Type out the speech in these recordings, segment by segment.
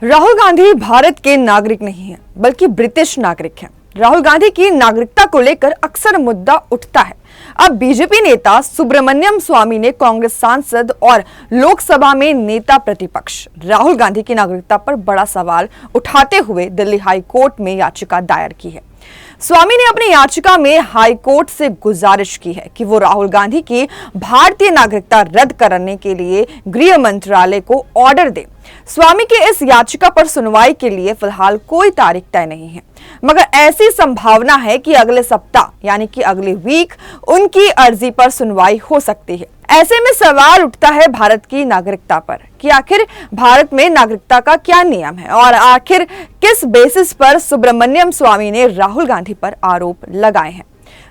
राहुल गांधी भारत के नागरिक नहीं है बल्कि ब्रिटिश नागरिक हैं। राहुल गांधी की नागरिकता को लेकर अक्सर मुद्दा उठता है। अब बीजेपी नेता सुब्रमण्यम स्वामी ने कांग्रेस सांसद और लोकसभा में नेता प्रतिपक्ष राहुल गांधी की नागरिकता पर बड़ा सवाल उठाते हुए दिल्ली हाई कोर्ट में याचिका दायर की है। स्वामी ने अपनी याचिका में हाई कोर्ट से गुजारिश की है कि वो राहुल गांधी की भारतीय नागरिकता रद्द करने के लिए गृह मंत्रालय को ऑर्डर दे। स्वामी की इस याचिका पर सुनवाई के लिए फिलहाल कोई तारीख तय नहीं है, मगर ऐसी संभावना है कि अगले सप्ताह यानी कि अगले वीक उनकी अर्जी पर सुनवाई हो सकती है। ऐसे में सवाल उठता है भारत की नागरिकता पर कि आखिर भारत में नागरिकता का क्या नियम है और आखिर किस बेसिस पर सुब्रमण्यम स्वामी ने राहुल गांधी पर आरोप लगाए हैं।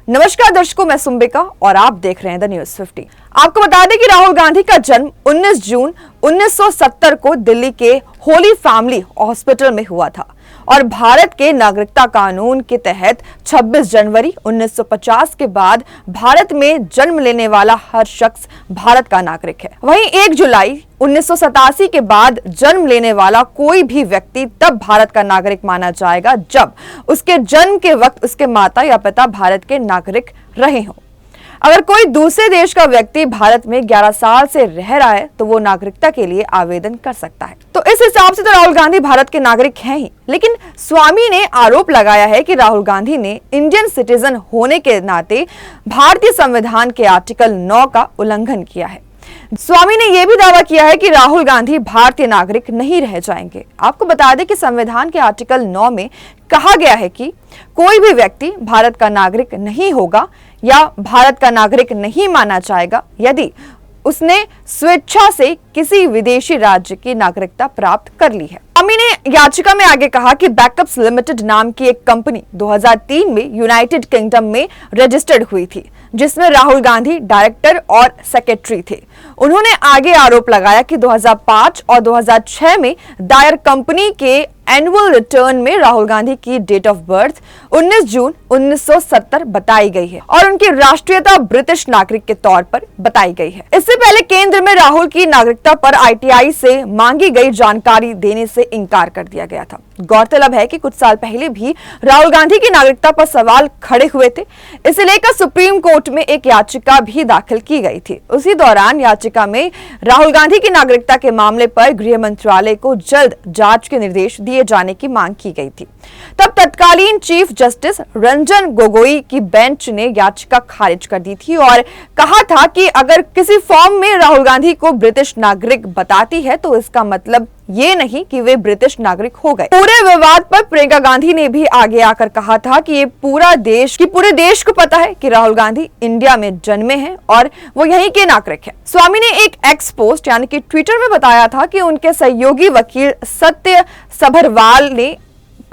नमस्कार दर्शकों, मैं सुंबिका और आप देख रहे हैं द न्यूज़ 50। आपको बता दें कि राहुल गांधी का जन्म 19 जून 1970 को दिल्ली के होली फैमिली हॉस्पिटल में हुआ था और भारत के नागरिकता कानून के तहत 26 जनवरी 1950 के बाद भारत में जन्म लेने वाला हर शख्स भारत का नागरिक है। वहीं 1 जुलाई 1987 के बाद जन्म लेने वाला कोई भी व्यक्ति तब भारत का नागरिक माना जाएगा जब उसके जन्म के वक्त उसके माता या पिता भारत के नागरिक रहे हों। अगर कोई दूसरे देश का व्यक्ति भारत में 11 साल से रह रहा है तो वो नागरिकता के लिए आवेदन कर सकता है। तो इस हिसाब से तो राहुल गांधी भारत के नागरिक हैं ही, लेकिन स्वामी ने आरोप लगाया है कि राहुल गांधी ने इंडियन सिटीजन होने के नाते भारतीय संविधान के आर्टिकल 9 का उल्लंघन किया है। स्वामी ने यह भी दावा किया है कि राहुल गांधी भारतीय नागरिक नहीं रह जाएंगे। आपको बता दें कि संविधान के आर्टिकल 9 में कहा गया है कि कोई भी व्यक्ति भारत का नागरिक नहीं होगा या भारत का नागरिक नहीं माना जाएगा यदि उसने स्वेच्छा से किसी विदेशी राज्य की नागरिकता प्राप्त कर ली है। स्वामी ने याचिका में आगे कहा कि बैकअप्स लिमिटेड नाम की एक कंपनी 2003 में यूनाइटेड किंगडम में रजिस्टर्ड हुई थी, जिसमें राहुल गांधी डायरेक्टर और सेक्रेटरी थे। उन्होंने आगे आरोप लगाया कि 2005 और 2006 में दायर कंपनी के एनुअल रिटर्न में राहुल गांधी की डेट ऑफ बर्थ 19 जून 1970 बताई गई है और उनकी राष्ट्रीयता ब्रिटिश नागरिक के तौर पर बताई गई है। इससे पहले केंद्र में राहुल की नागरिकता पर आईटीआई से मांगी गई जानकारी देने से इनकार कर दिया गया था। गौरतलब है कि कुछ साल पहले भी राहुल गांधी की नागरिकता पर सवाल खड़े हुए थे। इसे लेकर सुप्रीम कोर्ट में एक याचिका भी दाखिल की गई थी। उसी दौरान याचिका में राहुल गांधी की नागरिकता के मामले पर गृह मंत्रालय को जल्द जांच के निर्देश दिए जाने की मांग की गई थी। तब तत्कालीन चीफ जस्टिस रंजन गोगोई की बेंच ने याचिका खारिज कर दी थी और कहा था कि अगर किसी फॉर्म में राहुल गांधी को ब्रिटिश नागरिक बताती है तो इसका मतलब ये नहीं कि वे ब्रिटिश नागरिक हो गए। पूरे विवाद पर प्रियंका गांधी ने भी आगे आकर कहा था कि पूरे देश को पता है कि राहुल गांधी इंडिया में जन्मे हैं और वो यहीं के नागरिक हैं। स्वामी ने एक एक्स पोस्ट यानी कि ट्विटर में बताया था कि उनके सहयोगी वकील सत्य सबरवाल ने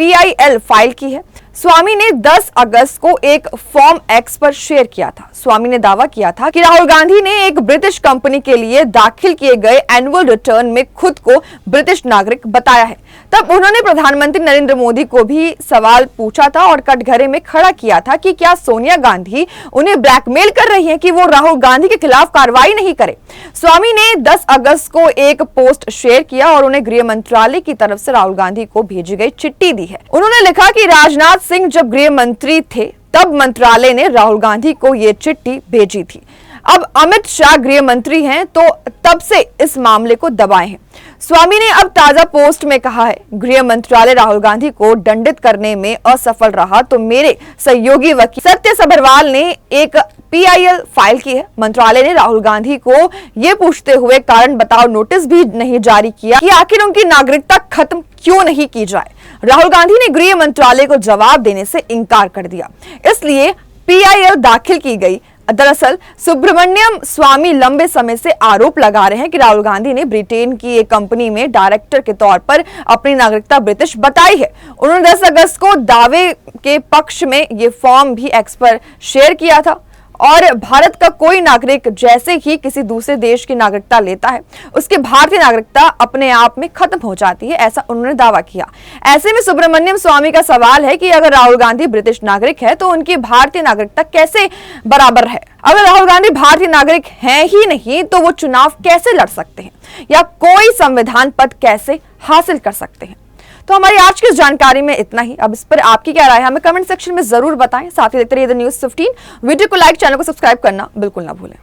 PIL फाइल की है। स्वामी ने 10 अगस्त को एक फॉर्म एक्स पर शेयर किया था। स्वामी ने दावा किया था कि राहुल गांधी ने एक ब्रिटिश कंपनी के लिए दाखिल किए गए एनुअल रिटर्न में खुद को ब्रिटिश नागरिक बताया है। तब उन्होंने प्रधानमंत्री नरेंद्र मोदी को भी सवाल पूछा था और कटघरे में खड़ा किया था कि क्या सोनिया गांधी उन्हें ब्लैकमेल कर रही हैं कि वो राहुल गांधी के खिलाफ कार्रवाई नहीं करे। स्वामी ने 10 अगस्त को एक पोस्ट शेयर किया और उन्हें गृह मंत्रालय की तरफ से राहुल गांधी को भेजी गई चिट्ठी दी है। उन्होंने लिखा कि राजनाथ सिंह जब गृह मंत्री थे तब मंत्रालय ने राहुल गांधी को ये चिट्ठी भेजी थी। अब अमित शाह गृह मंत्री हैं तो तब से इस मामले को दबाए हैं। स्वामी ने अब ताजा पोस्ट में कहा है, गृह मंत्रालय राहुल गांधी को दंडित करने में असफल रहा तो मेरे सहयोगी वकील सत्य सबरवाल ने एक PIL फाइल की है। मंत्रालय ने राहुल गांधी को ये पूछते हुए कारण बताओ नोटिस भी नहीं जारी किया कि आखिर उनकी नागरिकता खत्म क्यों नहीं की जाए। राहुल गांधी ने गृह मंत्रालय को जवाब देने से इनकार कर दिया, इसलिए PIL दाखिल की गई। दरअसल सुब्रमण्यम स्वामी लंबे समय से आरोप लगा रहे हैं कि राहुल गांधी ने ब्रिटेन की एक कंपनी में डायरेक्टर के तौर पर अपनी नागरिकता ब्रिटिश बताई है। उन्होंने 10 अगस्त को दावे के पक्ष में ये फॉर्म भी एक्स पर शेयर किया था और भारत का कोई नागरिक जैसे ही किसी दूसरे देश की नागरिकता लेता है, उसकी भारतीय नागरिकता अपने आप में खत्म हो जाती है, ऐसा उन्होंने दावा किया। ऐसे में सुब्रमण्यम स्वामी का सवाल है कि अगर राहुल गांधी ब्रिटिश नागरिक है तो उनकी भारतीय नागरिकता कैसे बराबर है? अगर राहुल गांधी भारतीय नागरिक हैं ही नहीं तो वो चुनाव कैसे लड़ सकते हैं या कोई संविधान पद कैसे हासिल कर सकते हैं? तो हमारी आज की इस जानकारी में इतना ही। अब इस पर आपकी क्या राय है हमें कमेंट सेक्शन में जरूर बताएं। साथ ही देखते रहिए द न्यूज़ 15। वीडियो को लाइक, चैनल को सब्सक्राइब करना बिल्कुल ना भूलें।